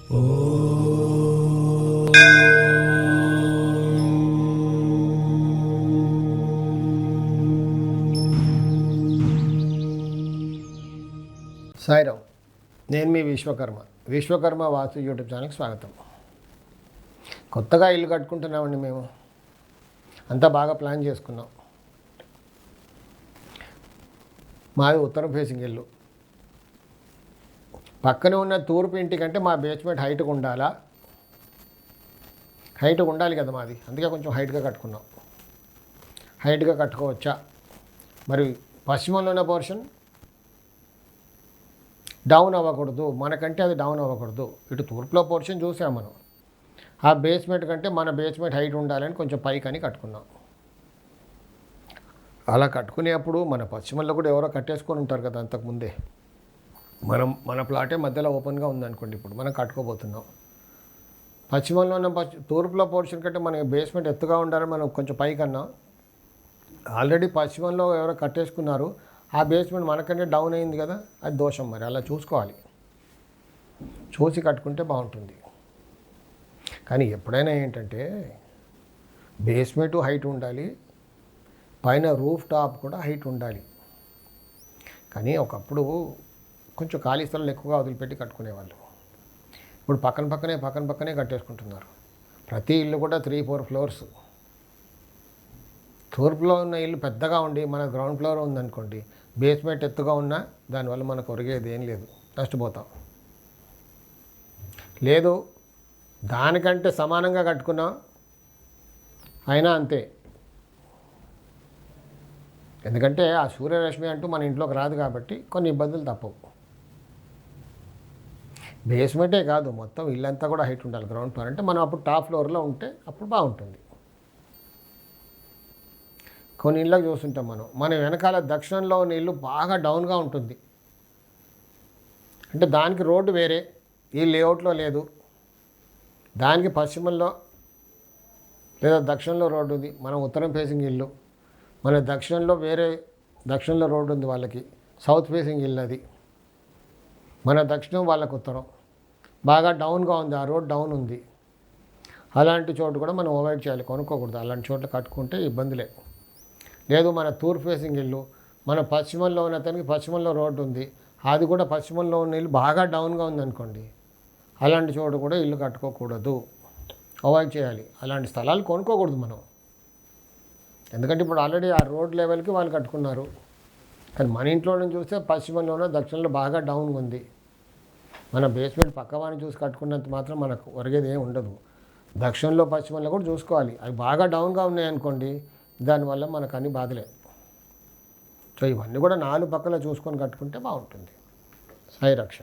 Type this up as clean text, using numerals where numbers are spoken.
సాయిరామ్, నేను మీ విశ్వకర్మ వాస్తు యూట్యూబ్ ఛానల్కి స్వాగతం. కొత్తగా ఇల్లు కట్టుకుంటున్నామండి. మేము అంతా బాగా ప్లాన్ చేసుకున్నాం. మాది ఉత్తరం ఫేసింగ్ ఇల్లు. పక్కనే ఉన్న తూర్పు ఇంటికంటే మా బేస్మెంట్ హైట్గా ఉండాలా? హైట్గా ఉండాలి కదా మాది, అందుకే కొంచెం హైట్గా కట్టుకున్నాం. హైట్గా కట్టుకోవచ్చా? మరి పశ్చిమంలో ఉన్న పోర్షన్ డౌన్ అవ్వకూడదు, మనకంటే అది డౌన్ అవ్వకూడదు. ఇటు తూర్పులో పోర్షన్ చూసాం మనం. ఆ బేస్మెంట్ కంటే మన బేస్మెంట్ హైట్ ఉండాలని కొంచెం పైకని కట్టుకున్నాం. అలా కట్టుకునేప్పుడు మన పశ్చిమంలో కూడా ఎవరో కట్టేసుకొని ఉంటారు కదా అంతకుముందే. మన ప్లాటే మధ్యలో ఓపెన్గా ఉందనుకోండి, ఇప్పుడు మనం కట్టుకోబోతున్నాం. పశ్చిమంలో ఉన్న తూర్పులో పోర్షన్ కంటే మన బేస్మెంట్ ఎత్తుగా ఉండాలని మనం కొంచెం పైకన్నా. ఆల్రెడీ పశ్చిమంలో ఎవరో కట్టేసుకున్నారు, ఆ బేస్మెంట్ మనకంటే డౌన్ అయింది కదా, అది దోషం. మరి అలా చూసుకోవాలి, చూసి కట్టుకుంటే బాగుంటుంది. కానీ ఎప్పుడైనా ఏంటంటే బేస్మెంట్ హైట్ ఉండాలి, పైన రూఫ్ టాప్ కూడా హైట్ ఉండాలి. కానీ ఒకప్పుడు కొంచెం ఖాళీ స్థలం ఎక్కువగా వదిలిపెట్టి కట్టుకునేవాళ్ళు. ఇప్పుడు పక్కన పక్కనే కట్టేసుకుంటున్నారు. ప్రతి ఇల్లు కూడా 3-4 ఫ్లోర్స్. తూర్పులో ఉన్న ఇల్లు పెద్దగా ఉండి మన గ్రౌండ్ ఫ్లోర్ ఉందనుకోండి, బేస్మెంట్ ఎత్తుగా ఉన్నా దానివల్ల మనకు ఒరిగేది ఏం లేదు, నష్టపోతాం. లేదు దానికంటే సమానంగా కట్టుకున్నాం అయినా అంతే. ఎందుకంటే ఆ సూర్యరశ్మి అంటూ మన ఇంట్లోకి రాదు కాబట్టి కొన్ని ఇబ్బందులు తప్పవు. బేస్మెంటే కాదు, మొత్తం ఇల్లంతా కూడా హైట్ ఉండాలి. గ్రౌండ్ ఫ్లోర్ అంటే మనం అప్పుడు టాప్ ఫ్లోర్లో ఉంటే అప్పుడు బాగుంటుంది. కొన్ని ఇళ్ళకి చూస్తుంటాం మన వెనకాల దక్షిణంలో ఉన్న ఇల్లు బాగా డౌన్గా ఉంటుంది. అంటే దానికి రోడ్డు వేరే, ఈ లేఅవుట్లో లేదు. దానికి పశ్చిమంలో లేదా దక్షిణంలో రోడ్డు ఉంది. మనం ఉత్తరం ఫేసింగ్ ఇల్లు, మన దక్షిణంలో రోడ్డు ఉంది వాళ్ళకి. సౌత్ ఫేసింగ్ ఇల్లు అది. మన దక్షిణం వాళ్ళకు ఉత్తరం. బాగా డౌన్గా ఉంది, ఆ రోడ్ డౌన్ ఉంది. అలాంటి చోటు కూడా మనం అవాయిడ్ చేయాలి, కొనుక్కోకూడదు. అలాంటి చోట్ల కట్టుకుంటే ఇబ్బందులే. లేదు మన తూర్పు ఫేసింగ్ ఇల్లు, మన పశ్చిమంలో ఉన్న అతనికి పశ్చిమంలో రోడ్డు ఉంది, అది కూడా పశ్చిమంలో ఉన్న ఇల్లు బాగా డౌన్గా ఉందనుకోండి, అలాంటి చోటు కూడా ఇల్లు కట్టుకోకూడదు, అవాయిడ్ చేయాలి. అలాంటి స్థలాలు కొనుక్కోకూడదు మనం. ఎందుకంటే ఇప్పుడు ఆల్రెడీ ఆ రోడ్ లెవెల్కి వాళ్ళు కట్టుకున్నారు. కానీ మన ఇంట్లో నుంచి చూస్తే పశ్చిమంలోనో దక్షిణంలో బాగా డౌన్గా ఉంది. మన బేస్మెంట్ పక్కవాడిని చూసి కట్టుకున్నంత మాత్రం మనకు ఒరిగేది ఏమి ఉండదు. దక్షిణంలో పశ్చిమంలో కూడా చూసుకోవాలి. అవి బాగా డౌన్గా ఉన్నాయనుకోండి, దానివల్ల మనకు అన్ని బాధలే. సో ఇవన్నీ కూడా 4 పక్కల చూసుకొని కట్టుకుంటే బాగుంటుంది. సాయి రక్ష.